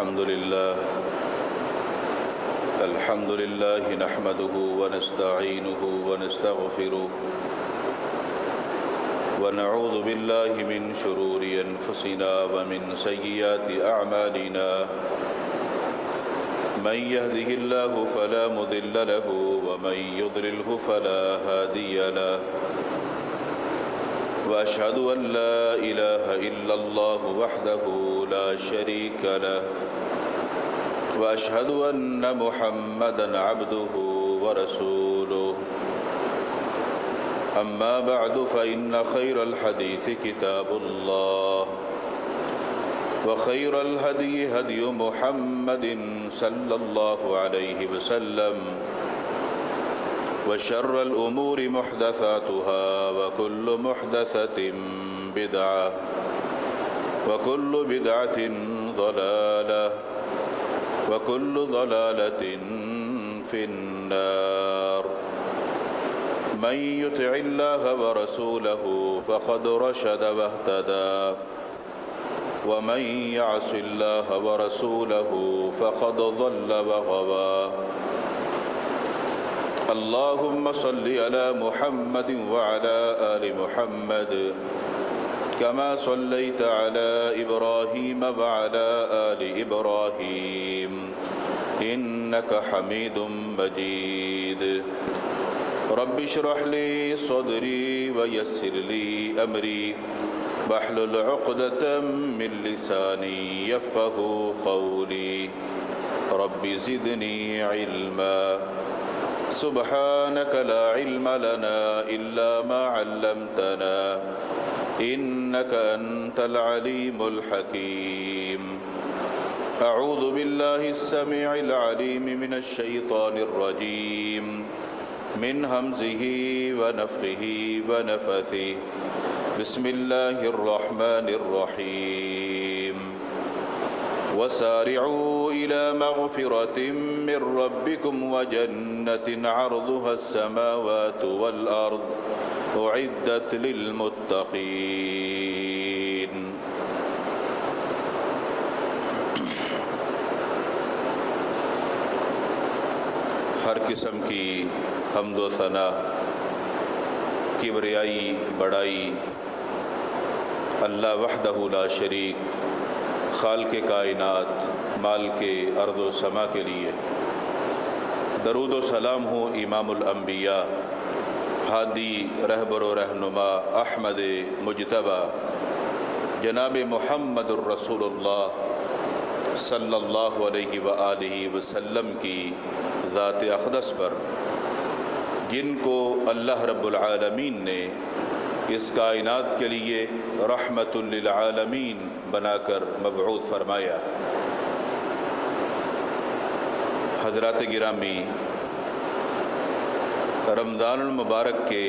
الحمد لله نحمده ونستعينه ونستغفره ونعوذ بالله من شرور أنفسنا ومن سيئات أعمالنا من يهده الله فلا مضل له ومن يضلله فلا هادي له وأشهد أن لا إله إلا الله وحده لا شريك له وأشهد أن محمدًا عبده ورسوله أما بعد فإن خير الحديث كتاب الله وخير الهدي هدي محمد صلى الله عليه وسلم وشر الأمور محدثاتها وكل محدثة بدعة وكل بدعة ضلالة وكل ضلالة في النار من يطع الله ورسوله فقد رشد واهتدى ومن يعص الله ورسوله فقد ضل وغوى اللهم صل على محمد وعلى آل محمد كما صليت على إبراهيم وعلى آل إبراهيم إنك حميد مجيد رب اشرح لي صدري ويسر لي أمري واحلل عقدة من لساني يفقه قولي رب زدني علما سبحانك لا علم لنا إلا ما علمتنا إنك أنت العليم الحكيم أعوذ بالله السميع العليم من الشيطان الرجيم من همزه ونفخه ونفثه بسم الله الرحمن الرحيم وسارعوا إلى مغفرة من ربكم وجنة عرضها السماوات والأرض أعدت للمتقين ہر قسم کی حمد و ثنا کبریائی بڑائی اللہ وحدہ لا شریک خالق کائنات مالک ارض و سما کے لیے درود و سلام ہو امام الانبیاء ہادی رہبر و رہنما احمد مجتبیٰ جناب محمد الرسول اللہ صلی اللہ علیہ وآلہ وسلم کی ذات اقدس پر، جن کو اللہ رب العالمین نے اس کائنات کے لیے رحمت للعالمین بنا کر مبعوث فرمایا۔ حضرات گرامی، رمضان المبارک کے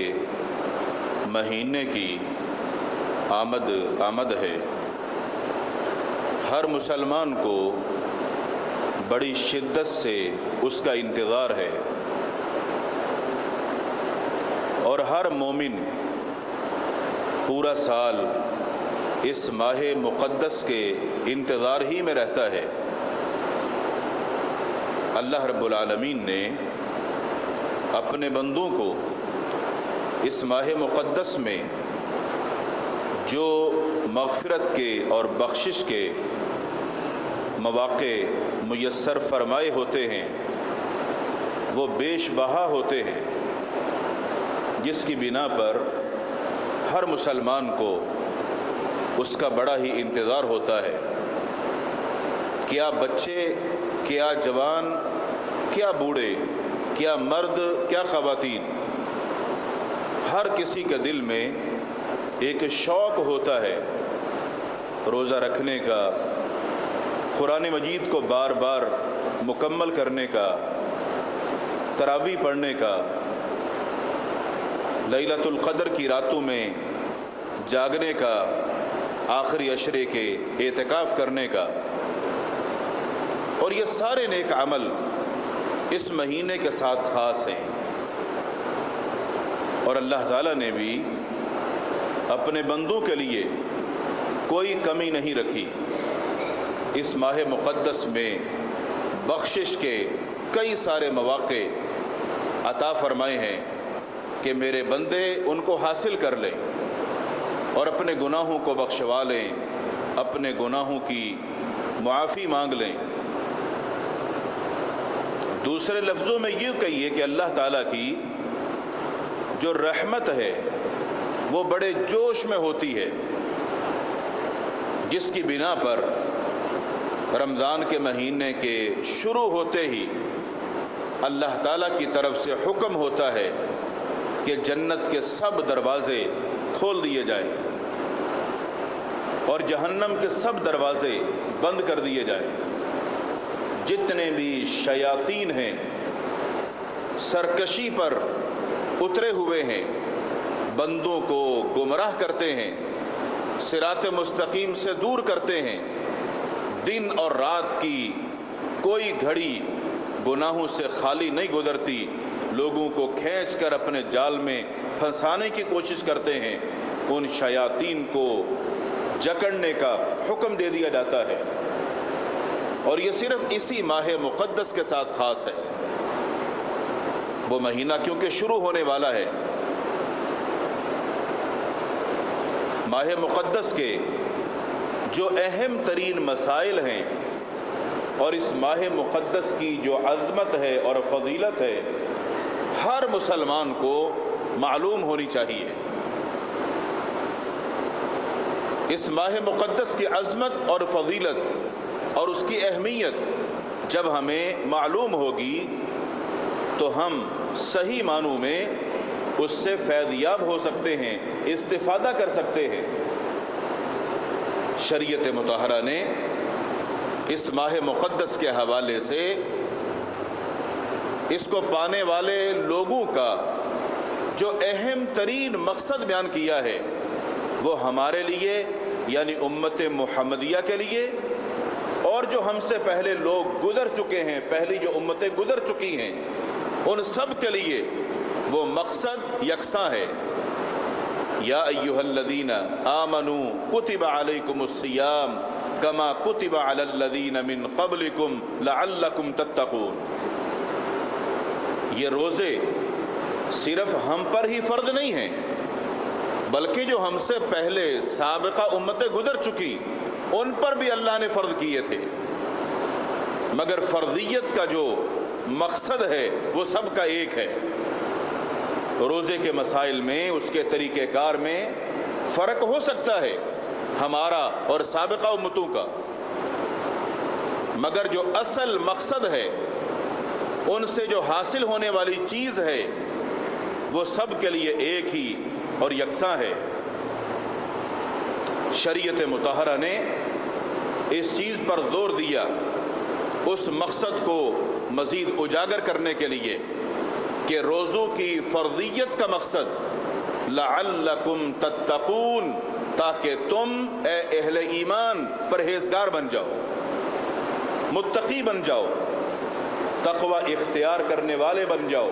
مہینے کی آمد ہے۔ ہر مسلمان کو بڑی شدت سے اس کا انتظار ہے، اور ہر مومن پورا سال اس ماہ مقدس کے انتظار ہی میں رہتا ہے۔ اللہ رب العالمین نے اپنے بندوں کو اس ماہ مقدس میں جو مغفرت کے اور بخشش کے مواقع میسر فرمائے ہوتے ہیں وہ بیش بہا ہوتے ہیں، جس کی بنا پر ہر مسلمان کو اس کا بڑا ہی انتظار ہوتا ہے۔ کیا بچے، کیا جوان، کیا بوڑھے، کیا مرد، کیا خواتین، ہر کسی کے دل میں ایک شوق ہوتا ہے روزہ رکھنے کا، قرآن مجید کو بار بار مکمل کرنے کا، تراویح پڑھنے کا، لیلۃ القدر کی راتوں میں جاگنے کا، آخری عشرے کے اعتکاف کرنے کا، اور یہ سارے نیک عمل اس مہینے کے ساتھ خاص ہیں۔ اور اللہ تعالیٰ نے بھی اپنے بندوں کے لیے کوئی کمی نہیں رکھی۔ اس ماہ مقدس میں بخشش کے کئی سارے مواقع عطا فرمائے ہیں کہ میرے بندے ان کو حاصل کر لیں اور اپنے گناہوں کو بخشوا لیں، اپنے گناہوں کی معافی مانگ لیں۔ دوسرے لفظوں میں یہ کہیے کہ اللہ تعالیٰ کی جو رحمت ہے وہ بڑے جوش میں ہوتی ہے، جس کی بنا پر رمضان کے مہینے کے شروع ہوتے ہی اللہ تعالیٰ کی طرف سے حکم ہوتا ہے کہ جنت کے سب دروازے کھول دیے جائیں اور جہنم کے سب دروازے بند کر دیے جائیں۔ جتنے بھی شیاطین ہیں سرکشی پر اترے ہوئے ہیں، بندوں کو گمراہ کرتے ہیں، صراط مستقیم سے دور کرتے ہیں، دن اور رات کی کوئی گھڑی گناہوں سے خالی نہیں گزرتی، لوگوں کو کھینچ کر اپنے جال میں پھنسانے کی کوشش کرتے ہیں، ان شیاطین کو جکڑنے کا حکم دے دیا جاتا ہے۔ اور یہ صرف اسی ماہ مقدس کے ساتھ خاص ہے، وہ مہینہ کیونکہ شروع ہونے والا ہے۔ ماہ مقدس کے جو اہم ترین مسائل ہیں اور اس ماہ مقدس کی جو عظمت ہے اور فضیلت ہے، ہر مسلمان کو معلوم ہونی چاہیے۔ اس ماہ مقدس کی عظمت اور فضیلت اور اس کی اہمیت جب ہمیں معلوم ہوگی تو ہم صحیح معنوں میں اس سے فیض یاب ہو سکتے ہیں، استفادہ کر سکتے ہیں۔ شریعت مطہرہ نے اس ماہ مقدس کے حوالے سے اس کو پانے والے لوگوں کا جو اہم ترین مقصد بیان کیا ہے، وہ ہمارے لیے یعنی امت محمدیہ کے لیے اور جو ہم سے پہلے لوگ گزر چکے ہیں، پہلی جو امتیں گزر چکی ہیں، ان سب کے لیے وہ مقصد یکساں ہے۔ یا ایھا الذین آمنوا کتب علیکم الصیام کما کتب علی الذین من قبلکم لعلکم تتقون۔ یہ روزے صرف ہم پر ہی فرض نہیں ہیں، بلکہ جو ہم سے پہلے سابقہ امتیں گزر چکی ان پر بھی اللہ نے فرض کیے تھے، مگر فرضیت کا جو مقصد ہے وہ سب کا ایک ہے۔ روزے کے مسائل میں، اس کے طریقہ کار میں فرق ہو سکتا ہے ہمارا اور سابقہ امتوں کا، مگر جو اصل مقصد ہے، ان سے جو حاصل ہونے والی چیز ہے، وہ سب کے لیے ایک ہی اور یکساں ہے۔ شریعت مطہرہ نے اس چیز پر زور دیا، اس مقصد کو مزید اجاگر کرنے کے لیے کہ روزوں کی فرضیت کا مقصد لعلکم تتقون، تاکہ تم اے اہل ایمان پرہیزگار بن جاؤ، متقی بن جاؤ، تقوی اختیار کرنے والے بن جاؤ۔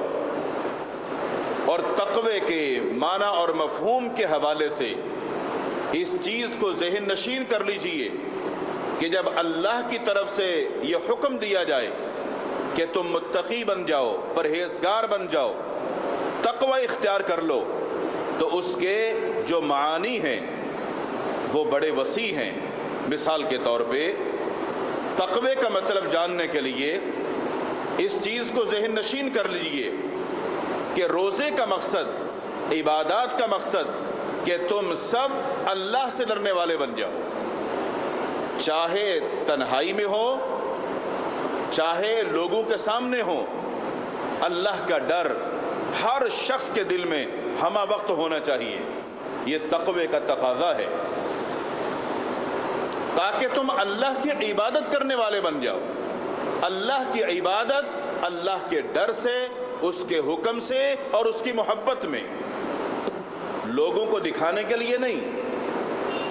اور تقوی کے معنی اور مفہوم کے حوالے سے اس چیز کو ذہن نشین کر لیجئے کہ جب اللہ کی طرف سے یہ حکم دیا جائے کہ تم متقی بن جاؤ، پرہیزگار بن جاؤ، تقوی اختیار کر لو، تو اس کے جو معانی ہیں وہ بڑے وسیع ہیں۔ مثال کے طور پہ تقوی کا مطلب جاننے کے لیے اس چیز کو ذہن نشین کر لیجئے کہ روزے کا مقصد، عبادات کا مقصد کہ تم سب اللہ سے ڈرنے والے بن جاؤ، چاہے تنہائی میں ہو، چاہے لوگوں کے سامنے ہو، اللہ کا ڈر ہر شخص کے دل میں ہمہ وقت ہونا چاہیے۔ یہ تقوی کا تقاضا ہے، تاکہ تم اللہ کی عبادت کرنے والے بن جاؤ۔ اللہ کی عبادت اللہ کے ڈر سے، اس کے حکم سے اور اس کی محبت میں، لوگوں کو دکھانے کے لیے نہیں،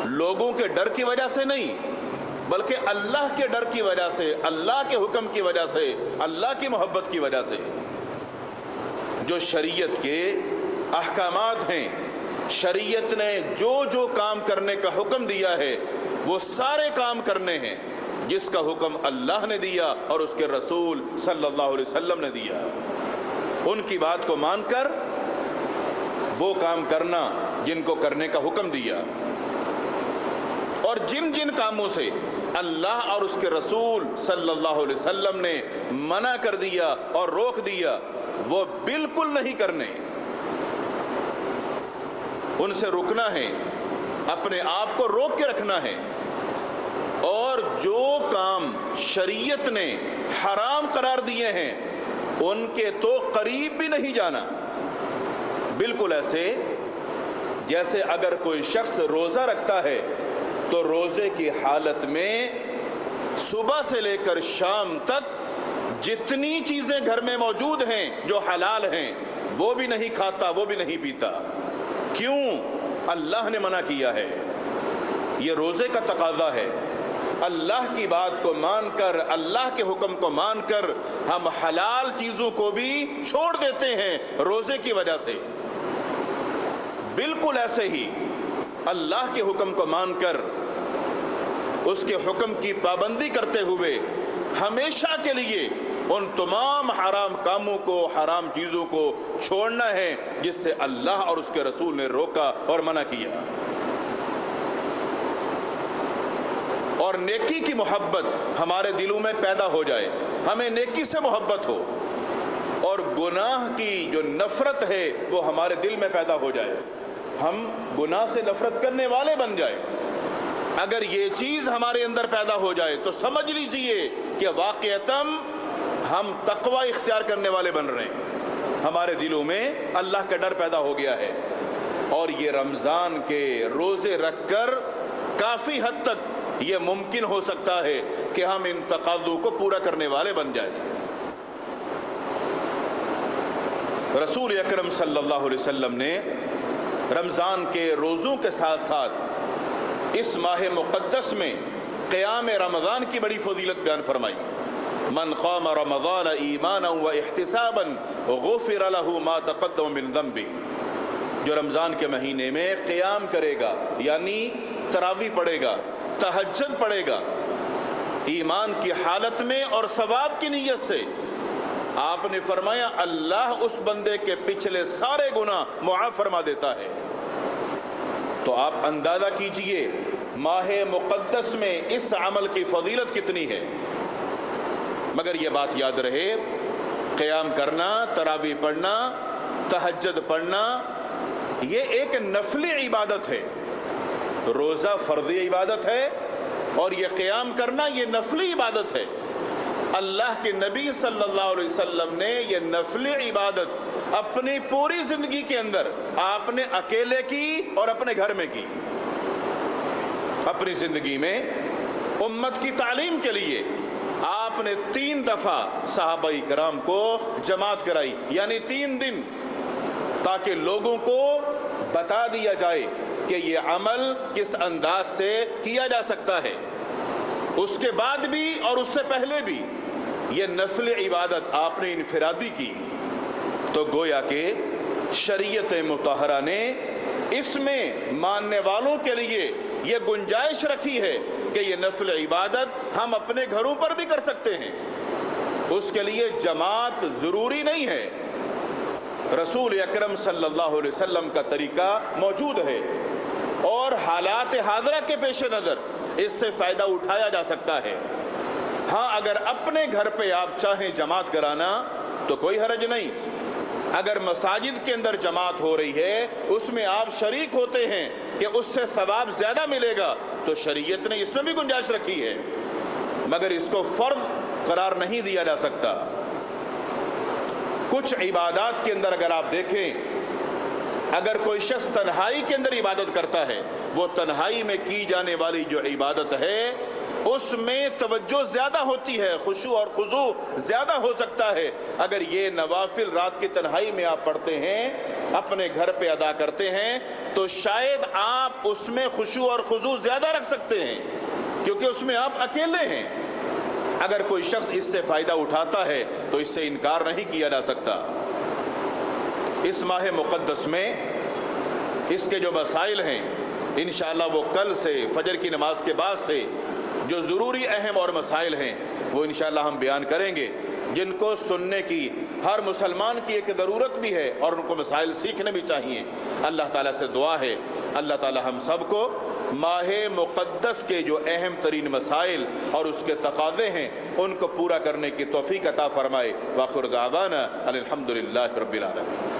لوگوں کے ڈر کی وجہ سے نہیں، بلکہ اللہ کے ڈر کی وجہ سے، اللہ کے حکم کی وجہ سے، اللہ کی محبت کی وجہ سے۔ جو شریعت کے احکامات ہیں، شریعت نے جو جو کام کرنے کا حکم دیا ہے وہ سارے کام کرنے ہیں، جس کا حکم اللہ نے دیا اور اس کے رسول صلی اللہ علیہ وسلم نے دیا، ان کی بات کو مان کر وہ کام کرنا جن کو کرنے کا حکم دیا، اور جن جن کاموں سے اللہ اور اس کے رسول صلی اللہ علیہ وسلم نے منع کر دیا اور روک دیا وہ بالکل نہیں کرنے، ان سے رکنا ہے، اپنے آپ کو روک کے رکھنا ہے، اور جو کام شریعت نے حرام قرار دیے ہیں ان کے تو قریب بھی نہیں جانا۔ بالکل ایسے جیسے اگر کوئی شخص روزہ رکھتا ہے تو روزے کی حالت میں صبح سے لے کر شام تک جتنی چیزیں گھر میں موجود ہیں جو حلال ہیں وہ بھی نہیں کھاتا، وہ بھی نہیں پیتا۔ کیوں؟ اللہ نے منع کیا ہے، یہ روزے کا تقاضا ہے۔ اللہ کی بات کو مان کر، اللہ کے حکم کو مان کر ہم حلال چیزوں کو بھی چھوڑ دیتے ہیں روزے کی وجہ سے۔ بالکل ایسے ہی اللہ کے حکم کو مان کر اس کے حکم کی پابندی کرتے ہوئے ہمیشہ کے لیے ان تمام حرام کاموں کو، حرام چیزوں کو چھوڑنا ہے جس سے اللہ اور اس کے رسول نے روکا اور منع کیا۔ اور نیکی کی محبت ہمارے دلوں میں پیدا ہو جائے، ہمیں نیکی سے محبت ہو، اور گناہ کی جو نفرت ہے وہ ہمارے دل میں پیدا ہو جائے، ہم گناہ سے نفرت کرنے والے بن جائیں۔ اگر یہ چیز ہمارے اندر پیدا ہو جائے تو سمجھ لیجئے کہ واقعتاً ہم تقوی اختیار کرنے والے بن رہے ہیں، ہمارے دلوں میں اللہ کا ڈر پیدا ہو گیا ہے، اور یہ رمضان کے روزے رکھ کر کافی حد تک یہ ممکن ہو سکتا ہے کہ ہم ان تقاضوں کو پورا کرنے والے بن جائیں۔ رسول اکرم صلی اللہ علیہ وسلم نے رمضان کے روزوں کے ساتھ ساتھ اس ماہ مقدس میں قیام رمضان کی بڑی فضیلت بیان فرمائی۔ من قام رمضان ایمانا و احتسابا غفر له ما تقدم من ذنبه، جو رمضان کے مہینے میں قیام کرے گا یعنی تراویح پڑھے گا، تہجد پڑھے گا، ایمان کی حالت میں اور ثواب کی نیت سے، آپ نے فرمایا اللہ اس بندے کے پچھلے سارے گناہ معاف فرما دیتا ہے۔ تو آپ اندازہ کیجئے ماہ مقدس میں اس عمل کی فضیلت کتنی ہے۔ مگر یہ بات یاد رہے، قیام کرنا، تراویح پڑھنا، تہجد پڑھنا یہ ایک نفلی عبادت ہے، روزہ فرضی عبادت ہے اور یہ قیام کرنا یہ نفلی عبادت ہے۔ اللہ کے نبی صلی اللہ علیہ وسلم نے یہ نفلی عبادت اپنی پوری زندگی کے اندر آپ نے اکیلے کی اور اپنے گھر میں کی۔ اپنی زندگی میں امت کی تعلیم کے لیے آپ نے 3 دفعہ صحابہ کرام کو جماعت کرائی، یعنی 3 دن، تاکہ لوگوں کو بتا دیا جائے کہ یہ عمل کس انداز سے کیا جا سکتا ہے۔ اس کے بعد بھی اور اس سے پہلے بھی یہ نفل عبادت آپ نے انفرادی کی، تو گویا کہ شریعت مطہرہ نے اس میں ماننے والوں کے لیے یہ گنجائش رکھی ہے کہ یہ نفل عبادت ہم اپنے گھروں پر بھی کر سکتے ہیں، اس کے لیے جماعت ضروری نہیں ہے۔ رسول اکرم صلی اللہ علیہ وسلم کا طریقہ موجود ہے، اور حالات حاضرہ کے پیش نظر اس سے فائدہ اٹھایا جا سکتا ہے۔ ہاں اگر اپنے گھر پہ آپ چاہیں جماعت کرانا تو کوئی حرج نہیں، اگر مساجد کے اندر جماعت ہو رہی ہے اس میں آپ شریک ہوتے ہیں کہ اس سے ثواب زیادہ ملے گا تو شریعت نے اس میں بھی گنجائش رکھی ہے، مگر اس کو فرض قرار نہیں دیا جا سکتا۔ کچھ عبادات کے اندر اگر آپ دیکھیں، اگر کوئی شخص تنہائی کے اندر عبادت کرتا ہے، وہ تنہائی میں کی جانے والی جو عبادت ہے اس میں توجہ زیادہ ہوتی ہے، خشوع اور خضوع زیادہ ہو سکتا ہے۔ اگر یہ نوافل رات کی تنہائی میں آپ پڑھتے ہیں، اپنے گھر پہ ادا کرتے ہیں، تو شاید آپ اس میں خشوع اور خضوع زیادہ رکھ سکتے ہیں، کیونکہ اس میں آپ اکیلے ہیں۔ اگر کوئی شخص اس سے فائدہ اٹھاتا ہے تو اس سے انکار نہیں کیا جا سکتا۔ اس ماہ مقدس میں اس کے جو مسائل ہیں انشاءاللہ وہ کل سے فجر کی نماز کے بعد سے جو ضروری اہم اور مسائل ہیں وہ انشاءاللہ ہم بیان کریں گے، جن کو سننے کی ہر مسلمان کی ایک ضرورت بھی ہے اور ان کو مسائل سیکھنے بھی چاہیے۔ اللہ تعالیٰ سے دعا ہے اللہ تعالیٰ ہم سب کو ماہ مقدس کے جو اہم ترین مسائل اور اس کے تقاضے ہیں ان کو پورا کرنے کی توفیق عطا فرمائے۔ وآخر دعوانا الحمدللہ رب العالمین۔